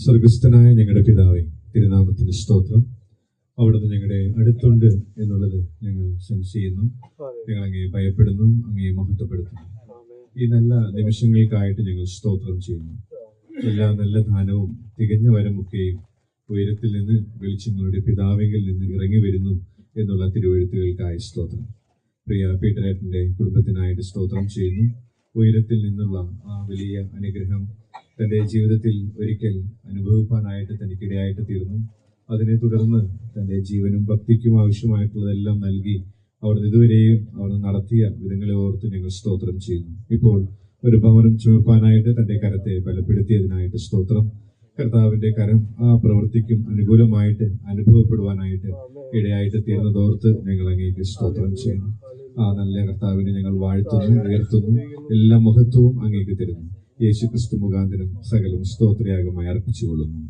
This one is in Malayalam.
സ്വർഗസ്ഥനായ ഞങ്ങളുടെ പിതാവേ, തിരുനാമത്തിന് സ്തോത്രം. അവിടുന്ന് ഞങ്ങളുടെ അടുത്തുണ്ട് എന്നുള്ളത് ഞങ്ങൾ സെൻസ് ചെയ്യുന്നു. ഞങ്ങൾ അങ്ങയെ ഭയപ്പെടുന്നു, അങ്ങയെ മഹത്വപ്പെടുത്തുന്നു. ഈ നല്ല നിമിഷങ്ങൾക്കായിട്ട് ഞങ്ങൾ സ്തോത്രം ചെയ്യുന്നു. എല്ലാ നല്ല ദാനവും തികഞ്ഞ വരമൊക്കെയും ഉയരത്തിൽ നിന്ന് വെളിച്ചങ്ങളുടെ പിതാവെങ്കിൽ നിന്ന് ഇറങ്ങി വരുന്നു എന്നുള്ള തിരുവെഴുത്തുകൾക്കായി സ്തോത്രം. പ്രിയ പീറ്ററേട്ടന്റെ കുടുംബത്തിനായിട്ട് സ്തോത്രം ചെയ്യുന്നു. ഉയരത്തിൽ നിന്നുള്ള ആ വലിയ അനുഗ്രഹം തൻ്റെ ജീവിതത്തിൽ ഒരിക്കൽ അനുഭവിക്കാനായിട്ട് തനിക്കിടയായിട്ട് തീർന്നു. അതിനെ തുടർന്ന് തൻ്റെ ജീവനും ഭക്തിക്കും ആവശ്യമായിട്ടുള്ളതെല്ലാം നൽകി അവിടുന്ന് ഇതുവരെയും അവിടുന്ന് നടത്തിയ വിധങ്ങളെ ഓർത്ത് ഞങ്ങൾ സ്തോത്രം ചെയ്യുന്നു. ഇപ്പോൾ ഒരു ഭവനം ചുമപ്പാനായിട്ട് തൻ്റെ കരത്തെ ബലപ്പെടുത്തിയതിനായിട്ട് സ്തോത്രം. കർത്താവിന്റെ കരം ആ പ്രവൃത്തിക്കും അനുകൂലമായിട്ട് അനുഭവപ്പെടുവാനായിട്ട് ഇടയായിട്ട് തീർന്നതോർത്ത് ഞങ്ങൾ അങ്ങേക്ക് സ്തോത്രം ചെയ്യുന്നു. ആ നല്ല കർത്താവിനെ ഞങ്ങൾ വാഴ്ത്തുന്നു, ഉയർത്തുന്നു. എല്ലാ മഹത്വവും അങ്ങേക്ക് തരുന്നു. യേശു ക്രിസ്തു മുഖാന്തരം സകലം സ്തോത്രയാഗമായി അർപ്പിച്ചുകൊള്ളുന്നു.